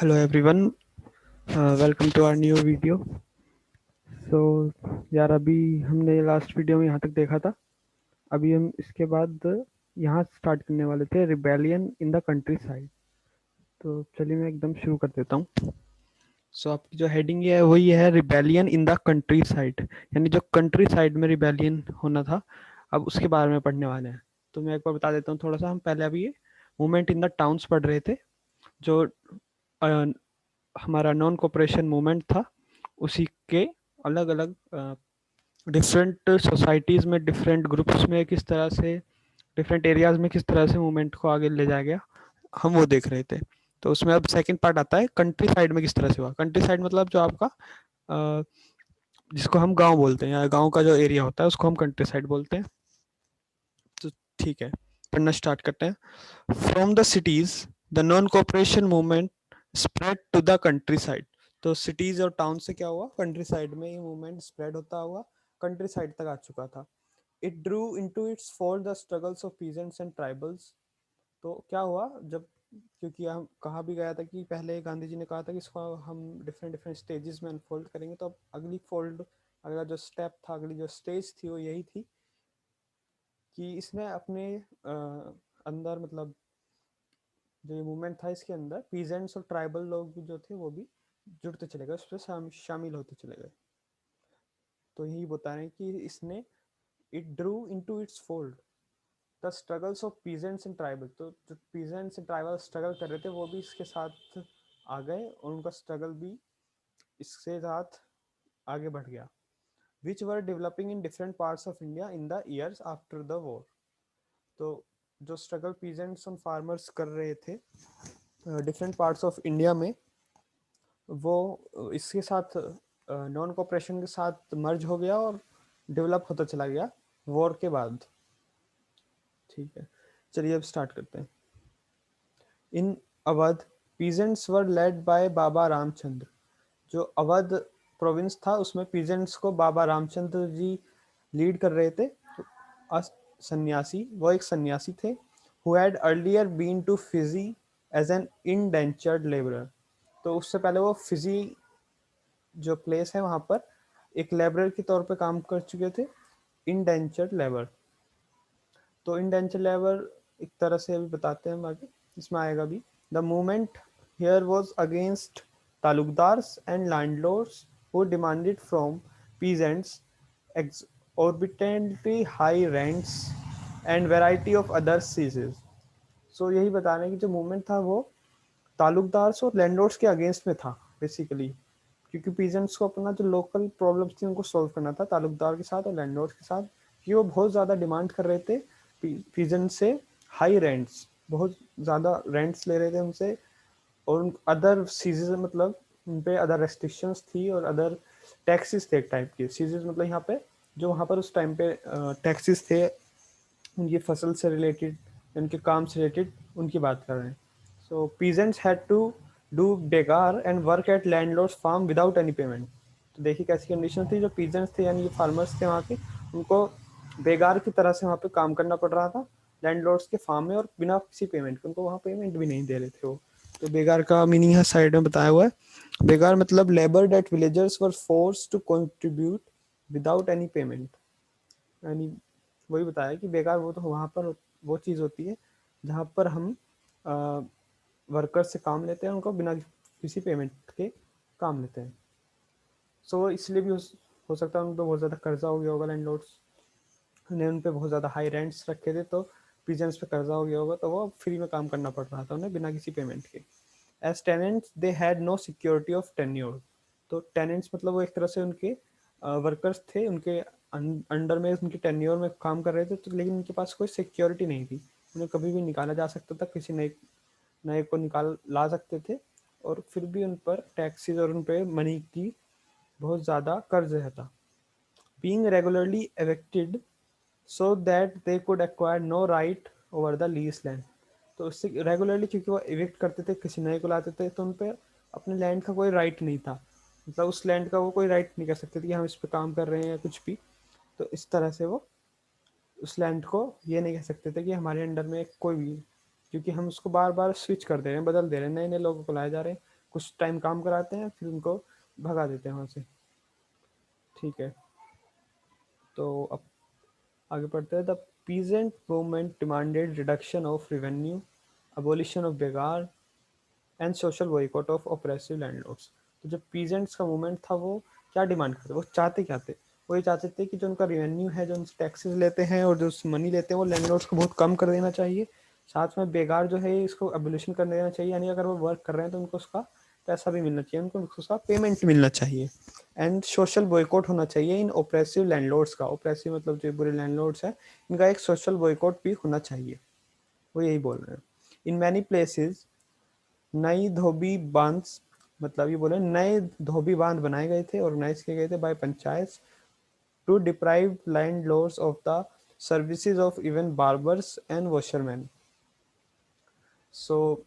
Hello everyone, welcome to our new video. So यार अभी हमने लास्ट वीडियो में यहाँ तक देखा था। अभी हम इसके बाद यहाँ स्टार्ट करने वाले थे rebellion in the countryside. तो चलिए मैं एकदम शुरू कर देता हूँ। सो आपकी जो हेडिंग है वही है rebellion in the country side, यानी जो कंट्री साइड में रिबेलियन होना था अब उसके बारे में पढ़ने वाले हैं। तो मैं एक बार बता देता हूँ थोड़ा सा। हम पहले अभी मूवमेंट इन द टाउन्स पढ़ रहे थे, जो हमारा नॉन कोऑपरेशन मूवमेंट था। उसी के अलग अलग डिफरेंट सोसाइटीज़ में, डिफरेंट ग्रुप्स में किस तरह से, डिफरेंट एरियाज में किस तरह से मूवमेंट को आगे ले जाया गया, हम वो देख रहे थे। तो उसमें अब सेकंड पार्ट आता है कंट्री साइड में किस तरह से हुआ। कंट्री साइड मतलब जो आपका जिसको हम गांव बोलते हैं, या गांव का जो एरिया होता है उसको हम कंट्री साइड बोलते हैं। तो ठीक है, पढ़ना स्टार्ट करते हैं। From the cities the non cooperation movement spread to the countryside. तो सिटीज और टाउन से क्या हुआ, कंट्री साइड में ये मूवमेंट स्प्रेड होता हुआ कंट्री साइड तक आ चुका था। It Drew into its fold the struggles of peasants and tribals. तो क्या हुआ जब, क्योंकि हम कहा भी गया था कि पहले गांधी जी ने कहा था कि इसको हम डिफरेंट डिफरेंट स्टेजेस में अनफोल्ड करेंगे, तो अब अगली फोल्ड, अगला जो स्टेप था, अगली जो स्टेज थी वो यही थी कि इसने अपने अंदर, मतलब जो ये मूवमेंट था इसके अंदर पीजेंट्स और ट्राइबल लोग भी जो थे वो भी जुड़ते चले गए, उसमें शामिल होते चले गए। तो यही बता रहे हैं कि इसने it Drew into its fold the struggles of peasants and tribal. तो जो पीजेंट्स एंड ट्राइबल स्ट्रगल कर रहे थे वो भी इसके साथ आ गए और उनका स्ट्रगल भी इसके साथ आगे बढ़ गया। Which were developing in different parts of India in the years after the war. तो जो स्ट्रगल पीजेंट्स और फार्मर्स कर रहे थे डिफरेंट पार्ट्स ऑफ इंडिया में, वो इसके साथ नॉन कोऑपरेशन के साथ मर्ज हो गया और डेवलप होता चला गया वॉर के बाद। ठीक है, चलिए अब स्टार्ट करते हैं। In Awadh peasants were led by Baba Ramchandra. जो अवध प्रोविंस था उसमें पीजेंट्स को बाबा रामचंद्र जी लीड कर रहे थे। सन्यासी, वो एक सन्यासी थे। Who had earlier been to Fiji as an indentured labourer. तो उससे पहले वो फिजी जो प्लेस है वहाँ पर एक लेबरर के तौर पे काम कर चुके थे, इंडेंचर्ड लेबर। तो इंडेंचर्ड लेबर एक तरह से अभी बताते हैं हम आगे, इसमें आएगा भी। The movement here was against taluqdars and landlords who demanded from peasants exorbitantly high rents and variety of other seizures। सो यही बताने की जो मूवमेंट था वो तालुकदार्स और लैंडलॉर्ड्स के अगेंस्ट में था बेसिकली, क्योंकि पीजेंट्स को अपना जो लोकल प्रॉब्लम्स थी उनको सॉल्व करना था तालुकदार के साथ और लैंडलॉर्ड्स के साथ, कि वो बहुत ज़्यादा डिमांड कर रहे थे पीजेंट से, हाई रेंट्स, बहुत ज़्यादा रेंट्स ले रहे थे उनसे, और अदर सीजेस मतलब उन पे अदर रेस्ट्रिक्शंस थी और अदर टैक्सेस थे एक टाइप के। सीजेस मतलब यहाँ पे जो वहाँ पर उस टाइम पे टैक्सेस थे उनकी फसल से रिलेटेड, उनके काम से रिलेटेड, उनकी बात कर रहे हैं। So peasants had to do begar and work at landlords farm without any payment. तो देखिए कैसी कंडीशन थी, जो पीजेंट्स थे यानी ये फार्मर्स थे वहाँ के, उनको बेगार की तरह से वहाँ पे काम करना पड़ रहा था लैंडलॉर्ड्स के फार्म में, और बिना किसी पेमेंट के। उनको वहाँ पेमेंट भी नहीं दे रहे थे वो। तो बेगार का मीनिंग है साइड में बताया हुआ है। बेगार मतलब labour that villagers were forced to contribute without any payment, यानी वही बताया कि बेकार वो तो वहाँ पर वो चीज़ होती है जहाँ पर हम वर्कर से काम लेते हैं, उनको बिना किसी पेमेंट के काम लेते हैं। सो इसलिए भी हो सकता है उन पर बहुत ज़्यादा कर्जा हो गया होगा, लैंडलॉर्ड्स ने उन पर बहुत ज़्यादा हाई रेंट्स रखे थे, तो पीजेंट्स पे कर्जा हो गया होगा, तो वो फ्री में काम करना पड़ रहा था उन्हें बिना किसी पेमेंट के। As tenants they had no security of tenure. तो टेनेंट्स मतलब वो एक तरह से उनके वर्कर्स थे, उनके अंडर में, उनके टेन्योर में काम कर रहे थे, तो लेकिन उनके पास कोई सिक्योरिटी नहीं थी। उन्हें कभी भी निकाला जा सकता था, किसी नए नए को निकाल ला सकते थे, और फिर भी उन पर टैक्सेस और उन पर मनी की बहुत ज़्यादा कर्ज रहता। Being regularly evicted so that they could acquire no right over the lease land. तो उससे रेगुलरली, क्योंकि वो इविक्ट करते थे, किसी नए को लाते थे, तो उन पर अपने लैंड का कोई राइट नहीं था, मतलब उस लैंड का वो कोई राइट नहीं कर सकते थे कि हम इस पर काम कर रहे हैं या कुछ भी। तो इस तरह से वो उस लैंड को ये नहीं कह सकते थे कि हमारे अंडर में कोई भी, क्योंकि हम उसको बार बार स्विच कर दे रहे हैं, बदल दे रहे हैं, नए नए लोगों को लाए जा रहे हैं, कुछ टाइम काम कराते हैं, फिर उनको भगा देते हैं वहाँ से। ठीक है, तो अब आगे पढ़ते हैं। The peasant movement demanded reduction of revenue, abolition of begar and social boycott of oppressive landlords. तो जो पीजेंट्स का मूवमेंट था वो क्या डिमांड करते, वो चाहते क्या थे? वो ये चाहते थे कि जो उनका रेवेन्यू है, जो उनसे टैक्सेस लेते हैं और जो मनी लेते हैं, वो लैंडलॉर्ड्स को बहुत कम कर देना चाहिए। साथ में बेगार जो है इसको एबोलिशन कर देना चाहिए, यानी अगर वो वर्क कर रहे हैं तो उनको उसका पैसा भी मिलना चाहिए, उनको उसका पेमेंट मिलना चाहिए। एंड सोशल बॉयकॉट होना चाहिए इन ओप्रेसिव लैंडलॉर्ड्स का। ओप्रेसिव मतलब जो बुरे लैंडलॉर्ड्स हैं, इनका एक सोशल बॉयकॉट भी होना चाहिए, वो यही बोल रहे हैं। इन मैनी प्लेसेस नई धोबी बांध, मतलब ये बोले नए धोबी बांध बनाए गए थे, ऑर्गेनाइज किए गए थे by panchayat to deprive landlords of the services of even barbers and washerman. सो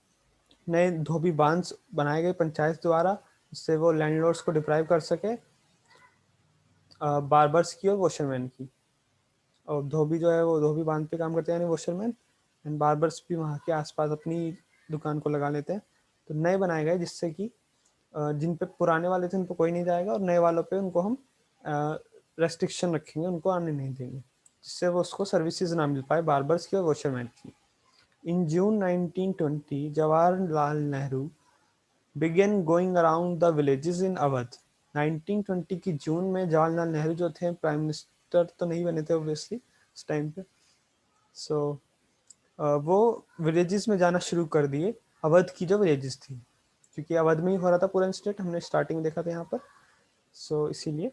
नए धोबी बांध बनाए गए पंचायत द्वारा, जिससे वो लैंडलॉर्ड्स को डिप्राइव कर सके बार्बर्स की और वॉशरमैन की। और धोबी जो है वो धोबी बांध पे काम करते हैं, यानी वॉशरमैन, एंड बार्बर्स भी वहाँ के आसपास अपनी दुकान को लगा लेते हैं। तो नए बनाए गए जिससे कि जिन पे पुराने वाले थे उन पे कोई नहीं जाएगा, और नए वालों पे उनको हम रेस्ट्रिक्शन रखेंगे, उनको आने नहीं देंगे, जिससे वो उसको सर्विसेज ना मिल पाए बार्बर्स की और वॉशरमैन की। In June 1920 Jawaharlal Nehru began going around the villages in Awadh. 1920 की जून में जवाहरलाल नेहरू जो थे, प्राइम मिनिस्टर तो नहीं बने थे ऑब्वियसली उस टाइम पे, सो वो विलेजेस में जाना शुरू कर दिए, अवध की जो विलेजेस थी, क्योंकि अवध में ही हो रहा था पूरा इंसिडेंट, हमने स्टार्टिंग में देखा था यहाँ पर। सो इसीलिए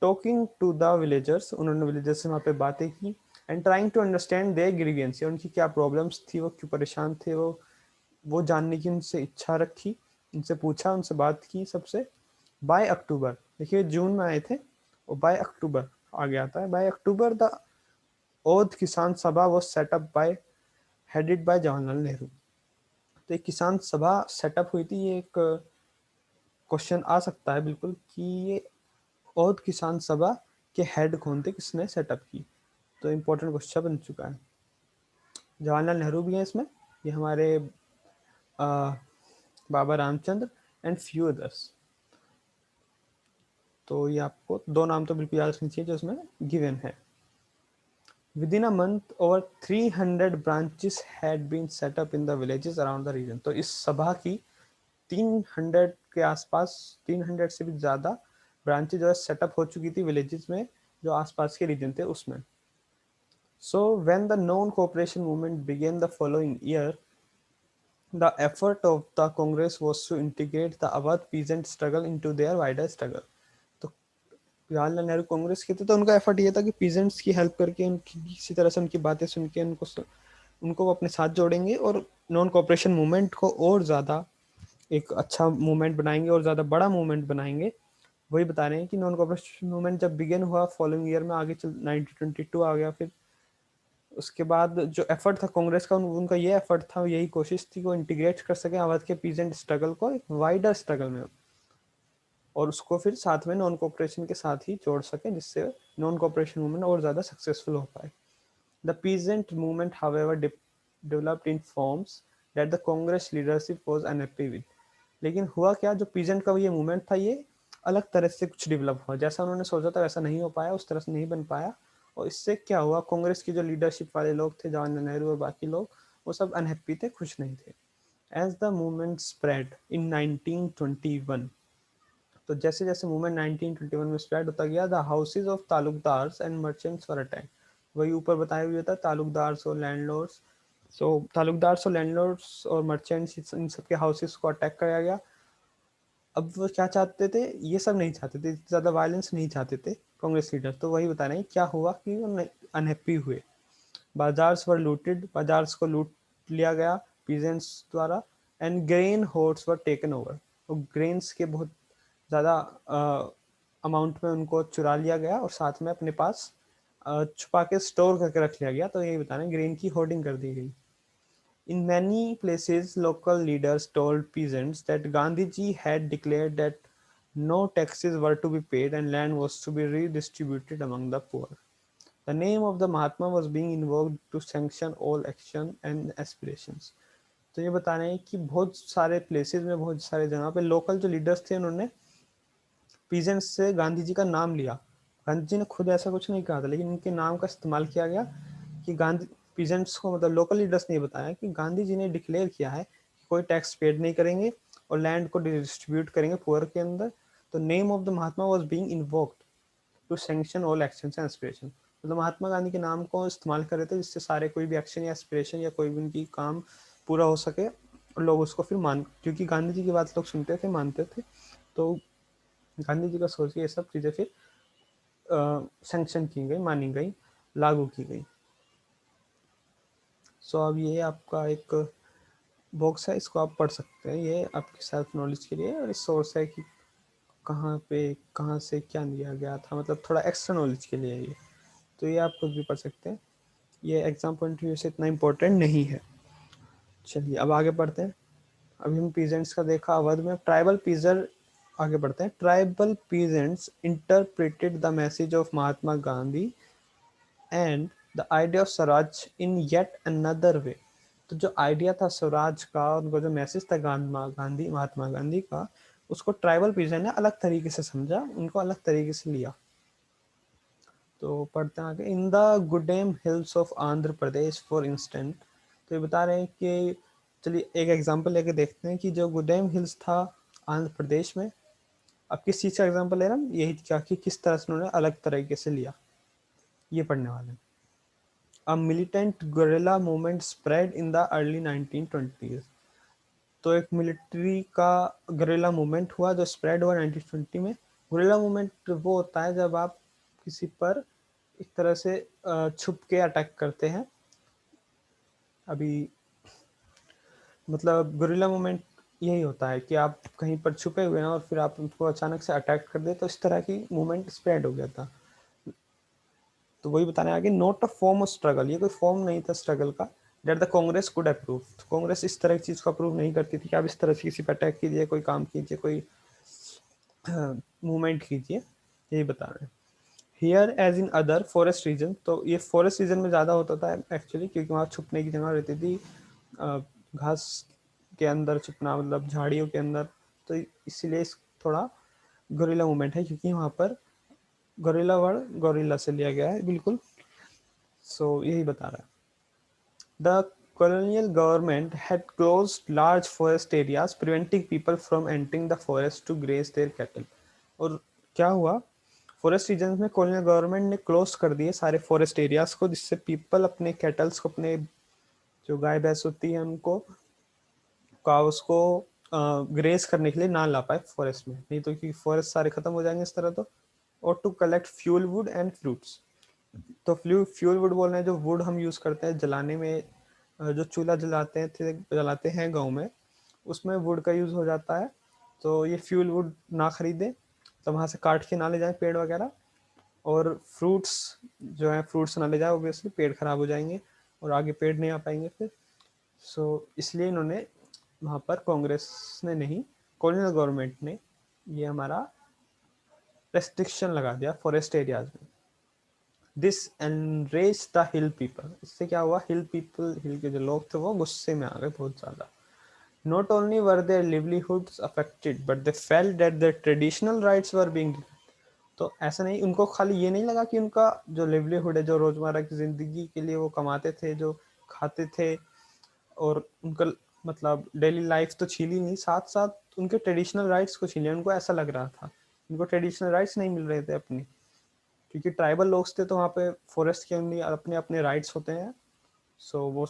टॉकिंग टू द विलेजर्स, उन्होंने विलेजर्स से वहाँ पे बातें की, and trying to understand their grievances, उनकी क्या प्रॉब्लम्स थी, वो क्यों परेशान थे, वो जानने की उनसे इच्छा रखी, उनसे पूछा, उनसे बात की सबसे। बाय अक्टूबर, देखिए जून में आए थे और बाय अक्टूबर आगे आता है, bye October the Oudh Kisan Sabha was set up by headed by Jawaharlal Nehru. तो एक किसान सभा सेटअप हुई थी। ये एक क्वेश्चन आ सकता है बिल्कुल कि ये ओध किसान सभा के हेड कौन थे, किसने सेटअप की, तो इम्पोर्टेंट क्वेश्चन बन चुका है। जवाहरलाल नेहरू भी हैं इसमें, ये हमारे बाबा रामचंद्र एंड फ्यू अदर्स। तो ये आपको दो नाम तो बिल्कुल याद रखनी चाहिए जो इसमें गिवन है। Within a month, over 300 branches had been set up in the villages around the region. तो इस सभा की 300 के आसपास, 300 से भी ज़्यादा ब्रांचेज जो है सेटअप हो चुकी थी विलेजेस में, जो आसपास के रीजन थे उसमें। So when the non-cooperation movement began the following year, the effort of the Congress was to integrate the Awadh peasant struggle into their wider struggle. तो जवाहरलाल नेहरू कांग्रेस के थे, तो उनका एफर्ट ये था कि पीजेंट्स की हेल्प करके, उनकी किसी तरह से उनकी बातें सुन के उनको वो अपने साथ जोड़ेंगे और नॉन कॉपरेशन मूवमेंट को और ज़्यादा एक अच्छा मूवमेंट बनाएंगे और ज़्यादा बड़ा मूवमेंट बनाएंगे। वही बता रहे हैं कि नॉन कॉपरेशन मूवमेंट जब बिगिन हुआ फॉलोइंग ईयर में, आगे चल 1922 आ गया, फिर उसके बाद जो एफर्ट था कांग्रेस का, उनका ये एफर्ट था, यही कोशिश थी कि वो इंटीग्रेट कर सके अवध के पीजेंट स्ट्रगल को एक वाइडर स्ट्रगल में, और उसको फिर साथ में नॉन कॉपरेशन के साथ ही जोड़ सके, जिससे नॉन कॉपरेशन मूवमेंट और ज़्यादा सक्सेसफुल हो पाए। The peasant movement however developed in forms that the Congress leadership was unhappy with. लेकिन हुआ क्या, जो पीजेंट का ये मूवमेंट था, ये अलग तरह से कुछ डेवलप हुआ, जैसा उन्होंने सोचा था वैसा नहीं हो पाया, उस तरह से नहीं बन पाया। और इससे क्या हुआ, कांग्रेस की जो लीडरशिप वाले लोग थे, जवाहरलाल नेहरू और बाकी लोग, वो सब अनहैप्पी थे, खुश नहीं थे। As the movement spread in 1921, तो जैसे जैसे मूवमेंट 1921 में स्प्रेड होता गया, the houses of taluqdars and merchants were attack. वही ऊपर बताया हुआ था, तालुकदार्स और लैंडलॉर्ड्स। सो तालुकदार्स और लैंडलॉर्ड्स और मर्चेंट्स, इन सबके हाउसेस को अटैक किया गया। अब वो क्या चाहते थे, ये सब नहीं चाहते थे, ज़्यादा वायलेंस नहीं चाहते थे कांग्रेस लीडर। तो वही बता रहे हैं क्या हुआ कि वो अनहैप्पी हुए। बाजार्स वर लूटेड, बाजार्स को लूट लिया गया पीजेंट्स द्वारा, and grain hoards were taken over. तो ग्रेन्स के बहुत ज़्यादा अमाउंट में उनको चुरा लिया गया और साथ में अपने पास छुपा के स्टोर करके रख लिया गया। तो यही बता रहे हैं, ग्रेन की होर्डिंग कर दी गई। In many places, local leaders told peasants that Gandhiji had declared that no taxes were to be paid and land was to be redistributed among the poor. The name of the Mahatma was being invoked to sanction all action and aspirations. तो ये बता रहे हैं कि बहुत सारे places में, बहुत सारे जगह पे लोकल जो लीडर्स थे उन्होंने पीजेंट्स से गांधी जी का नाम लिया। गांधी जी ने खुद ऐसा कुछ नहीं कहा था, लेकिन उनके नाम का इस्तेमाल किया गया कि गांधी पीजेंट्स को, मतलब लोकल लीडर्स ने बताया कि गांधी जी ने डिक्लेयर किया है कि कोई टैक्स पेड नहीं करेंगे और लैंड को डिस्ट्रीब्यूट करेंगे पुअर के अंदर। तो name of the Mahatma was being invoked to sanction all action and aspiration. मतलब महात्मा गांधी के नाम को इस्तेमाल कर रहे थे जिससे सारे कोई भी एक्शन या एस्पिरेशन या कोई भी उनकी काम पूरा हो सके और लोग उसको फिर क्योंकि गांधी जी की बात लोग सुनते थे, मानते थे, तो गांधी जी का सोच के ये सब चीज़ें फिर सैंक्शन की गई, मानी गई, लागू की गई। सो अब ये आपका एक बॉक्स है, इसको आप पढ़ सकते हैं, ये आपकी सेल्फ नॉलेज के लिए, और इस सोर्स है कि कहाँ पे कहाँ से क्या लिया गया था, मतलब थोड़ा एक्स्ट्रा नॉलेज के लिए ये, तो ये आप खुद भी पढ़ सकते हैं, ये एग्जाम पॉइंट ऑफ व्यू से इतना इम्पोर्टेंट नहीं है। चलिए अब आगे बढ़ते हैं। अभी हम पीजेंट्स का देखा अवध में, ट्राइबल पीजर आगे बढ़ते हैं। Tribal peasants interpreted the message of Mahatma Gandhi and the idea of Swaraj in yet another way. तो जो आइडिया था स्वराज का, उनको जो मैसेज था महात्मा गांधी का, उसको ट्राइबल पीजन ने अलग तरीके से समझा, उनको अलग तरीके से लिया। तो पढ़ते हैं आगे। In the Gudem hills of Andhra Pradesh for instant, तो ये बता रहे हैं कि, चलिए एक एग्जांपल लेके देखते हैं कि जो गुडेम हिल्स था आंध्र प्रदेश में, अब किस चीज़ का एग्जांपल ले रहा हूँ, यही क्या कि किस तरह से उन्होंने अलग तरीके से लिया, ये पढ़ने वाले हैं। A militant guerrilla movement spread in the early 1920s। तो एक मिलिट्री का गुरिल्ला मूवमेंट हुआ जो स्प्रेड हुआ 1920 में। गुरिल्ला मूवमेंट वो होता है जब आप किसी पर एक तरह से छुप के अटैक करते हैं। अभी मतलब गुरिल्ला मूवमेंट यही होता है कि आप कहीं पर छुपे हुए हैं और फिर आप उनको अचानक से अटैक कर दे, तो इस तरह की मूवमेंट स्प्रेड हो गया था। तो वही बताने आगे, not a form of struggle, ये कोई फॉर्म नहीं था स्ट्रगल का, that the Congress could approve. Congress इस तरह की चीज को अप्रूव नहीं करती थी कि आप इस तरह से किसी पर अटैक कीजिए, कोई काम कीजिए, कोई मूवमेंट कीजिए, यही बता रहे हैं। Here as in other forest region, तो ये फॉरेस्ट रीजन में ज़्यादा होता था एक्चुअली, क्योंकि वहाँ छुपने की जगह रहती थी, घास के अंदर छुपना, मतलब झाड़ियों के अंदर, तो इसीलिए थोड़ा गोरिल्ला मूवमेंट है, क्योंकि वहाँ पर गोरिल्ला वर्ड गोरिल्ला से लिया गया है बिल्कुल। सो यही बता रहा है। The colonial government had closed large forest areas, preventing people from entering the forest to graze their cattle। और क्या हुआ, फॉरेस्ट रीजन में कॉलोनियल गवर्नमेंट ने क्लोज कर दिए सारे फॉरेस्ट एरियाज को, जिससे पीपल अपने कैटल्स को, अपने जो गाय भैंस होती है उनको, काउस को ग्रेज करने के लिए ना ला पाए फॉरेस्ट में, नहीं तो क्योंकि फॉरेस्ट सारे खत्म हो जाएंगे इस तरह तो। और to collect fuel wood and fruits, तो फ्यूल वुड बोल रहे हैं जो वुड हम यूज़ करते हैं जलाने में, जो चूल्हा जलाते हैं गांव में, उसमें वुड का यूज़ हो जाता है। तो ये फ्यूल वुड ना खरीदें, तो वहाँ से काट के ना ले जाएं पेड़ वगैरह। और फ्रूट्स जो है, फ्रूट्स ना ले जाए, ऑब्वियसली पेड़ खराब हो जाएंगे और आगे पेड़ नहीं आ पाएंगे फिर। सो इसलिए इन्होंने वहाँ पर, कांग्रेस ने नहीं, कॉलोनियल गवर्नमेंट ने ये हमारा रेस्ट्रिक्शन लगा दिया फॉरेस्ट एरियाज में। This enrage the hill people, इससे क्या हुआ, हिल पीपल, हिल के जो लोग थे वो गुस्से में आ गए बहुत ज़्यादा। Not only were their livelihoods affected but they felt that their traditional rights were being. तो ऐसा नहीं, उनको खाली ये नहीं लगा कि उनका जो लिवलीहुड है, जो रोजमर्रा की जिंदगी के लिए वो कमाते थे, जो खाते थे, और उनका मतलब डेली लाइफ तो छीनी नहीं, साथ साथ उनके ट्रेडिशनल राइट्स को छीन लिया। उनको ऐसा लग रहा था उनको ट्रेडिशनल राइट्स नहीं मिल रहे थे अपने, क्योंकि ट्राइबल लोग थे तो वहाँ पे फॉरेस्ट के अपने अपने राइट्स होते हैं। सो वो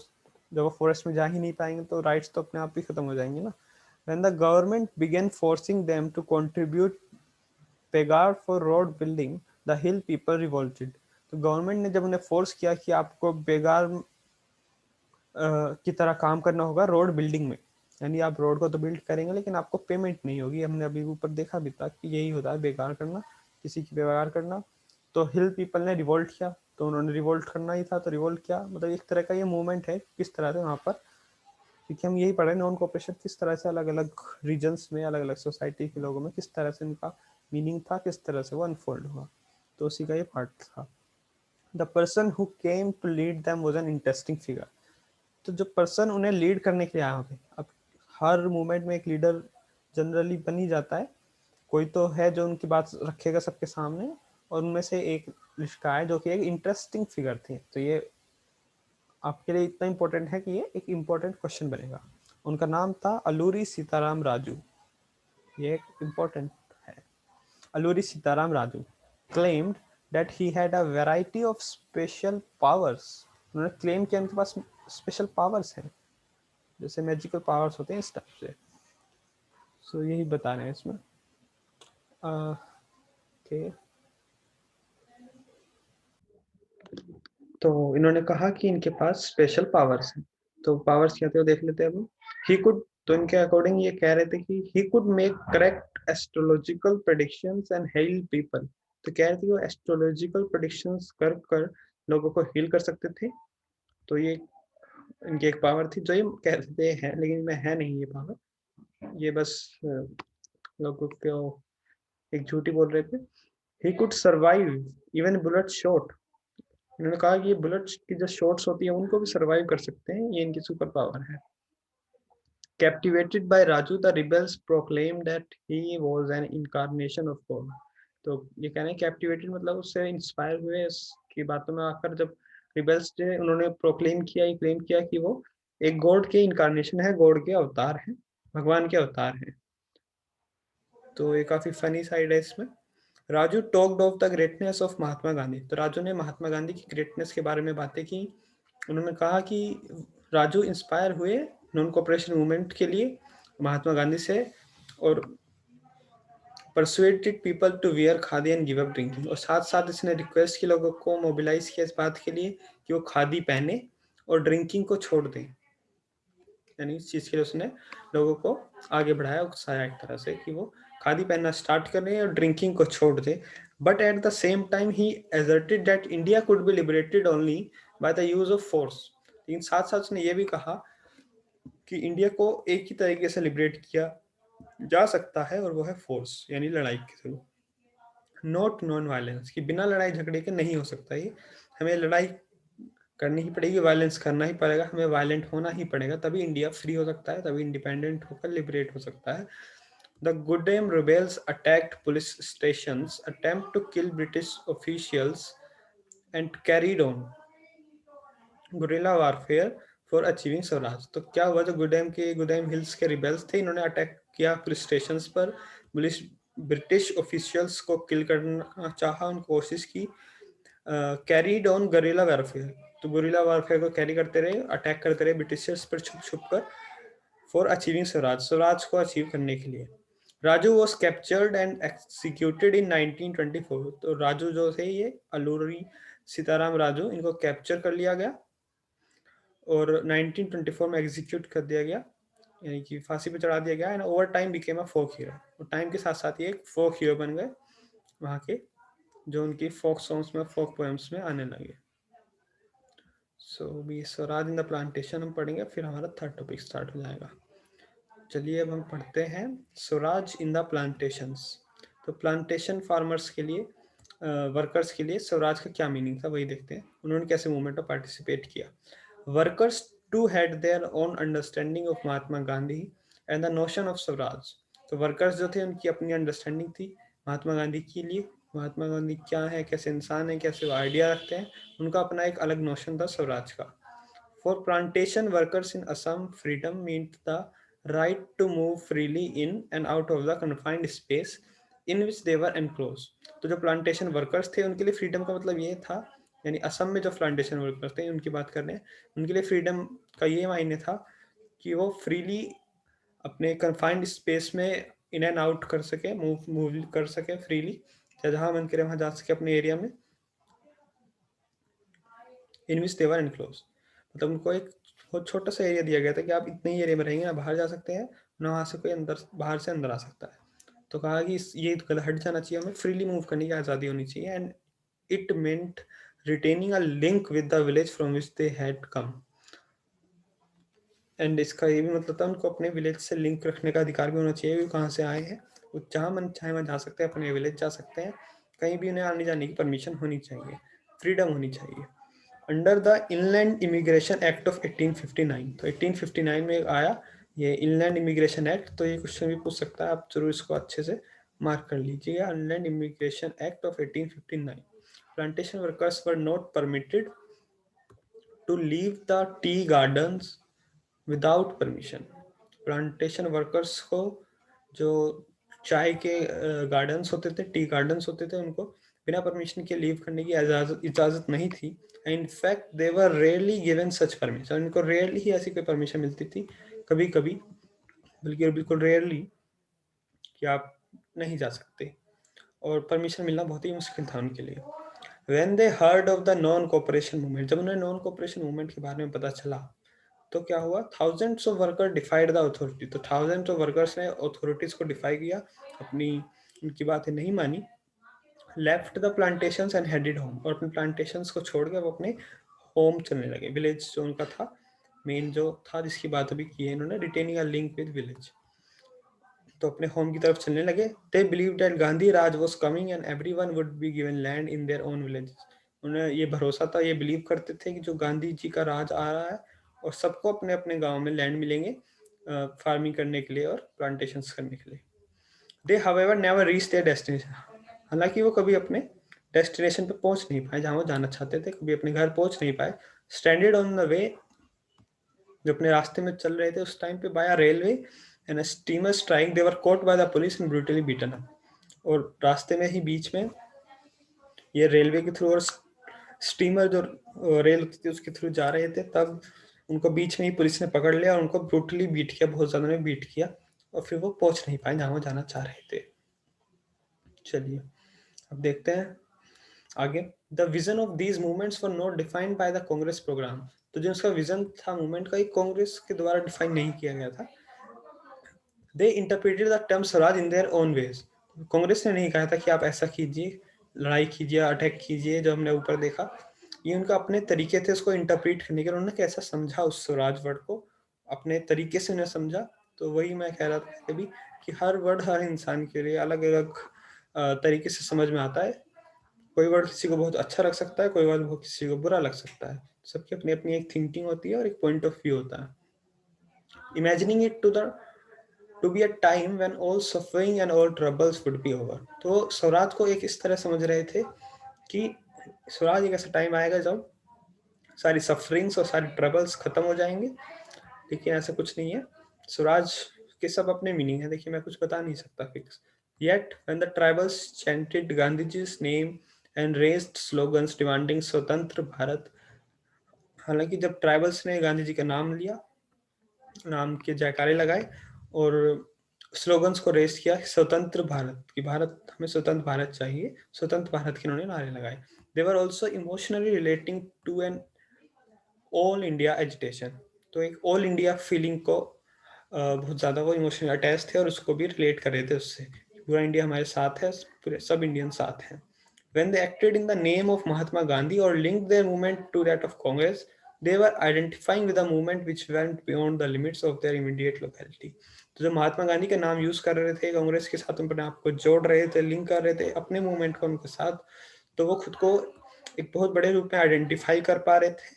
जब वो फॉरेस्ट में जा ही नहीं पाएंगे तो राइट्स तो अपने आप ही खत्म हो जाएंगे ना। When the government began forcing them to contribute begar for road building, the hill people revolted. तो गवर्नमेंट ने जब उन्हें फोर्स किया कि आपको बेगार की तरह काम करना होगा रोड बिल्डिंग में, यानी आप रोड को तो बिल्ड करेंगे लेकिन आपको पेमेंट नहीं होगी, हमने अभी ऊपर देखा भी था कि यही होता है बेकार करना, किसी की बेकार करना। तो हिल पीपल ने रिवोल्ट किया, तो उन्होंने रिवोल्ट करना ही था तो रिवोल्ट किया, मतलब एक तरह का ये मूवमेंट है किस तरह से वहाँ पर, क्योंकि हम यही पढ़ रहे हैं नॉन कोऑपरेशन किस तरह से अलग अलग रीजन्स में, अलग अलग सोसाइटी के लोगों में किस तरह से उनका मीनिंग था, किस तरह से वो अनफोल्ड हुआ, तो उसी का ये पार्ट था। The person who came to lead them was an interesting figure. तो जो पर्सन उन्हें लीड करने के लिए आया होते, अब हर मूवमेंट में एक लीडर जनरली बन ही जाता है, कोई तो है जो उनकी बात रखेगा सबके सामने, और उनमें से एक लिस्का है जो कि एक इंटरेस्टिंग फिगर थी। तो ये आपके लिए इतना इम्पोर्टेंट है कि ये एक इम्पोर्टेंट क्वेश्चन बनेगा। उनका नाम था अलूरी सीताराम राजू। ये एक इम्पोर्टेंट है। Alluri Sitaram Raju claimed that he had a variety of special powers। उन्होंने क्लेम किया उनके पास स्पेशल पावर्स हैं, जैसे मैजिकल पावर्स होते हैं इस टाइप से। सो यही बता रहे हैं इसमें। ओके, तो इन्होंने कहा कि इनके पास स्पेशल पावर्स हैं। तो पावर्स क्या थे वो देख लेते हैं अब। ही कुड, तो इनके अकॉर्डिंग ये कह रहे थे कि he could make correct astrological predictions and heal people. तो कह रहे थे वो एस्ट्रोलॉजिकल प्रेडिक्शंस कर कर लोगों को हील कर सकते थे। तो ये इनकी एक पावर थी जो ये कहते हैं, लेकिन में है नहीं ये पावर, ये बस लोगों को एक झूठी बोल रहे थे। He could survive even bullet shot. इन्होंने कहा कि ये बुलेट की जो शॉट्स होती है उनको भी सर्वाइव कर सकते हैं, ये इनकी सुपर पावर है। Captivated by Raju the rebels proclaim that he was an incarnation of God. तो ये कहना है कैप्टिवेटेड मतलब उससे इंस्पायर हुए, इसकी बातों में आकर जब रिबेल्स थे उन्होंने प्रोक्लेम किया, ये क्लेम किया कि वो एक गॉड के इनकारनेशन है, गॉड के अवतार है, भगवान के अवतार है। तो ये काफी फनी साइड है इसमें। Raju talked of the greatness of Mahatma Gandhi. तो राजू ने महात्मा गांधी की ग्रेटनेस के बारे में बातें की। उन्होंने कहा कि राजू इंस्पायर हुए नॉन कोऑपरेशन मूवमेंट के लिए महात्मा गांधी से, और persuaded people to wear khadi and give up drinking. और साथ साथ इसने रिक्वेस्ट की लोगों को, मोबिलाइज किया इस बात के लिए कि वो खादी पहने और ड्रिंकिंग को छोड़ दें। यानी इस चीज़ के लिए उसने लोगों को आगे बढ़ाया, उकसाया एक तरह से कि वो खादी पहनना स्टार्ट करें और ड्रिंकिंग को छोड़ दें। But at the same time he asserted that India could be liberated only by the use of force. लेकिन साथ साथ उसने ये भी कहा कि इंडिया को एक ही तरीके से लिबरेट किया जा सकता है, और वो है फोर्स, यानी लड़ाई के थ्रू, नॉट नॉन वायलेंस, कि बिना लड़ाई झगड़े के नहीं हो सकता ये। हमें लड़ाई करनी ही पड़ेगी, वायलेंस करना ही पड़ेगा, हमें वायलेंट होना ही पड़ेगा, तभी इंडिया फ्री हो सकता है, तभी इंडिपेंडेंट होकर लिबरेट हो सकता है। The Gudem rebels attacked police stations, attempt to kill British officials and carried on guerrilla warfare for achieving swaraj. तो क्या हुआ, जो गुडेम हिल्स के रिबेल्स थे, इन्होंने अटैक किया पुलिस स्टेशन पर, पुलिस ब्रिटिश ऑफिशियल्स को किल करना चाहा, उन कोशिश की, कैरीड ऑन गुरिल्ला वारफेयर। तो गुरिल्ला वारफेयर को कैरी करते रहे, अटैक करते रहे ब्रिटिशर्स पर छुप छुप कर, फॉर अचीविंग स्वराज, स्वराज को अचीव करने के लिए। Raju was captured and executed in 1924। तो राजू जो थे, ये अलूरी सीताराम राजू, इनको कैप्चर कर लिया गया और 1924 में एग्जीक्यूट कर दिया गया, यानी कि फांसी पे चढ़ा दिया गया। And over time became a folk hero. और टाइम के साथ साथ ये एक फोक हीरो बन गए वहाँ के, जो उनकी फोक सॉन्ग्स में, फोक पोएम्स में आने लगे। सो भी स्वराज इन द प्लांटेशन हम पढ़ेंगे, फिर हमारा थर्ड टॉपिक स्टार्ट हो जाएगा। चलिए अब हम पढ़ते हैं स्वराज इन द प्लांटेशंस। तो प्लांटेशन फार्मर्स के लिए, वर्कर्स के लिए स्वराज का क्या मीनिंग था वही देखते हैं, उन्होंने कैसे मूवमेंट में पार्टिसिपेट किया। Workers too had their own understanding of Mahatma Gandhi and the notion of swaraj. तो वर्कर्स जो थे उनकी अपनी अंडरस्टैंडिंग थी महात्मा गांधी के लिए, महात्मा गांधी क्या है, कैसे इंसान है, कैसे वो आइडिया रखते हैं, उनका अपना एक अलग नोशन था स्वराज का। For plantation workers in Assam freedom means the right to move freely in and out of the confined space in which they were enclosed। तो जो प्लांटेशन वर्कर्स थे उनके लिए फ्रीडम का मतलब ये था, यानी असम में जो प्लांटेशन वर्कर्स थे उनकी बात कर रहे हैं, उनके लिए फ्रीडम का ये मायने था कि वो फ्रीली अपने कन्फाइंड स्पेस में इन एंड आउट कर सके, मूव कर सके फ्रीली, या जहाँ मन करे वहाँ जा सके अपने एरिया में। इन विच दे वर एनक्लोज, मतलब उनको एक बहुत छोटा सा एरिया दिया गया था कि आप इतने ही एरिया में रहेंगे, ना बाहर जा सकते हैं, ना वहाँ से कोई अंदर, बाहर से अंदर आ सकता है। तो कहा कि ये हट जाना चाहिए, हमें फ्रीली मूव करने की आज़ादी होनी चाहिए। And it meant retaining a link with the village from which they had come. And इसका ये भी मतलब था उनको अपने विलेज से लिंक रखने का अधिकार भी होना चाहिए, वो कहाँ से आए हैं, वो जहाँ मन चाहे वहाँ जा सकते हैं, अपने विलेज जा सकते हैं, कहीं भी उन्हें आने जाने की परमिशन होनी चाहिए, फ्रीडम होनी चाहिए। Under the inland Emigration Act of 1859। तो 1859 में आया ये इनलैंड इमिग्रेशन एक्ट। तो ये क्वेश्चन भी पूछ सकता है, आप जरूर इसको अच्छे से मार्क कर लीजिएगा। Inland Emigration Act of 1859, plantation workers were not permitted to leave the tea gardens without permission. Plantation workers को जो चाय के गार्डन्स होते थे, टी गार्डन्स होते थे, उनको बिना परमिशन के लीव करने की इजाजत नहीं थी। In fact they were rarely given such permission. उनको रेयरली ही ऐसी कोई परमिशन मिलती थी, कभी कभी, बल्कि बिल्कुल रेयरली, कि आप नहीं जा सकते, और परमिशन मिलना बहुत ही मुश्किल था उनके लिए। When they heard of the non cooperation movement, जब उन्हें नॉन कोऑपरेशन मूवमेंट के बारे में पता चला, तो क्या हुआ, thousands of worker डिफाइड the authority. तो थाउजेंड्स ऑफ वर्कर्स ने अथॉरिटीज को डिफाई किया, अपनी उनकी बातें नहीं मानी। Left the plantations and headed home, और अपने प्लांटेशंस को छोड़ के वो अपने होम चलने लगे। विलेज जो उनका था, मेन जो था जिसकी बात अभी की है इन्होंने, retaining a link with village, तो अपने होम की तरफ चलने लगे। They believe that Gandhi Raj was coming and everyone would be given land in their own villages. उन्हें ये भरोसा था, ये बिलीव करते थे कि जो गांधी जी का राज आ रहा है और सबको अपने अपने गांव में लैंड मिलेंगे फार्मिंग करने के लिए और प्लांटेशंस करने के लिए। They however never reach their destination, हालांकि वो कभी अपने डेस्टिनेशन पे पहुंच नहीं पाए, जहां वो जाना चाहते थे, कभी अपने घर पहुंच नहीं पाए। स्टैंडर्ड ऑन द वे, जो अपने रास्ते में चल रहे थे उस टाइम पे, by railway and steamer strike, they were caught by the police and brutally beaten up. और रास्ते में ही बीच में ये रेलवे के थ्रू और स्टीमर जो रेल होती थी उसके थ्रू जा रहे थे, तब उनको बीच में ही पुलिस ने पकड़ लिया और उनको ब्रूटली बीट किया, बहुत ज्यादा ने बीट किया, और फिर वो पहुंच नहीं पाए जहां वो जाना चाह रहे थे। चलिए अब देखते हैं आगे। The vision of these movements were not defined by the Congress programme. तो जो उसका विजन था मूवमेंट का, कांग्रेस के द्वारा डिफाइन नहीं किया गया था। They interpreted the term swaraj in their own ways. Congress ने नहीं कहा था कि आप ऐसा कीजिए, लड़ाई कीजिए, अटैक कीजिए, जो हमने ऊपर देखा। ये उनका अपने तरीके थे उसको इंटरप्रेट करने के। उन्होंने कैसा समझा उस स्वराज वर्ड को, अपने तरीके से उन्हें समझा। तो वही मैं कह रहा था अभी, कि हर वर्ड हर इंसान के लिए अलग अलग तरीके से समझ में आता है। कोई वर्ड किसी को बहुत अच्छा लग सकता है, कोई वर्ड बहुत किसी को बुरा लग सकता है। सबकी अपनी अपनी एक थिंकिंग होती है और एक पॉइंट ऑफ व्यू होता है। Imagining it to be a time when all suffering and all troubles would be over. तो स्वराज को एक इस तरह समझ रहे थे कि स्वराज एक ऐसा टाइम आएगा जब सारी सफरिंग्स और सारी ट्रबल्स खत्म हो जाएंगे। लेकिन ऐसा कुछ नहीं है, स्वराज के सब अपने मीनिंग है। देखिए मैं कुछ बता नहीं सकता fix. Yet when the tribals chanted Gandhiji's name and raised slogans demanding Swatantra Bharat. हालांकि जब ट्राइबल्स ने गांधी जी का नाम लिया, नाम के जयकारे लगाए और स्लोगन्स को रेस किया, स्वतंत्र भारत, कि भारत, हमें स्वतंत्र भारत चाहिए, स्वतंत्र भारत के उन्होंने नारे लगाए। They were also emotionally relating to an all India agitation. तो एक ऑल इंडिया फीलिंग को बहुत ज़्यादा वो इमोशनली अटैच थे और उसको भी रिलेट कर रहे थे उससे। पूरा इंडिया हमारे साथ है, पूरे सब इंडियन साथ हैं। When they acted in the name of Mahatma Gandhi or linked their movement to that of Congress, they were identifying with a movement which went beyond the limits of their immediate locality. तो जब महात्मा गांधी का नाम use कर रहे थे कांग्रेस के साथ, अपने आप को जोड़ रहे थे, लिंक कर रहे थे अपने मूवमेंट को उनके साथ, तो वो खुद को एक बहुत बड़े रूप में आइडेंटिफाई कर पा रहे थे,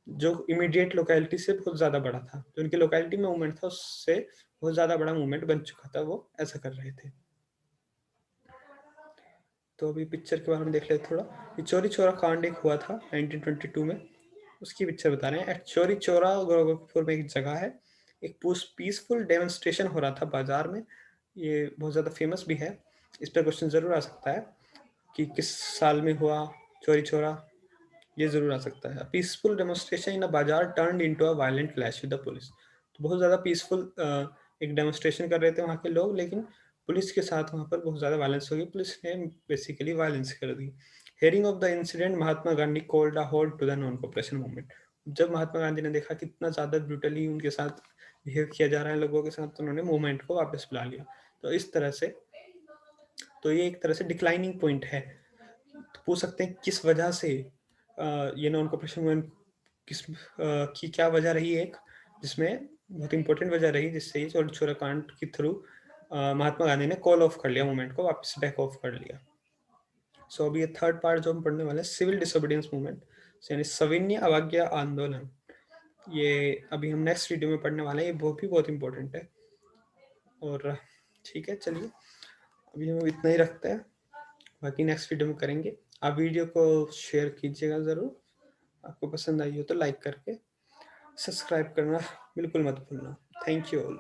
जो इमीडिएट लोकेलिटी से बहुत ज्यादा बड़ा था। जो उनकी लोकेलिटी में मूवमेंट था उससे बहुत ज्यादा बड़ा मूवमेंट बन चुका था, वो ऐसा कर रहे थे। तो अभी पिक्चर के बारे में देख लेते थोड़ा। ये चौरी चौरा कांड एक हुआ था 1922 में, उसकी पिक्चर बता रहे हैं। एट चौरी चौरा गोरखपुर में एक जगह है, एक पीसफुल डेमोन्स्ट्रेशन हो रहा था बाजार में। ये बहुत ज़्यादा फेमस भी है, इस पर क्वेश्चन ज़रूर आ सकता है कि किस साल में हुआ चौरी चौरा, ये ज़रूर आ सकता है। पीसफुल डेमोन्स्ट्रेशन इन अ बाजार turned into a violent clash with the police. तो बहुत ज़्यादा पीसफुल एक डेमोन्स्ट्रेशन कर रहे थे वहाँ के लोग, लेकिन पुलिस के साथ वहाँ पर बहुत ज़्यादा वायलेंस हो गई, पुलिस ने बेसिकली वायलेंस कर दी। Hearing of the incident Mahatma Gandhi called a hold to the non cooperation movement. जब महात्मा गांधी ने देखा कितना ज़्यादा ब्रूटली उनके साथ बिहेव किया जा रहा है लोगों के साथ, तो उन्होंने मूवमेंट को वापस बुला लिया। तो इस तरह से, तो ये एक तरह से डिक्लाइनिंग पॉइंट है। तो पूछ सकते हैं किस वजह से ये नॉन कोऑपरेशन मूवमेंट किस की क्या वजह रही, एक जिसमें बहुत इंपॉर्टेंट वजह रही जिससे ये चौरी चौरा कांड के थ्रू महात्मा गांधी ने कॉल ऑफ कर लिया मूवमेंट को, वापस बैक ऑफ कर लिया। सो अभी ये थर्ड पार्ट जो हम पढ़ने वाले हैं, सिविल डिसोबीडियंस मूवमेंट। यानी सविनय अवज्ञा आंदोलन, ये अभी हम नेक्स्ट वीडियो में पढ़ने वाले हैं, ये भी बहुत इंपॉर्टेंट है। और ठीक है, चलिए अभी हम इतना ही रखते हैं, बाकी नेक्स्ट वीडियो में करेंगे। आप वीडियो को शेयर कीजिएगा ज़रूर, आपको पसंद आई हो तो लाइक करके सब्सक्राइब करना बिल्कुल मत भूलना। Thank you all.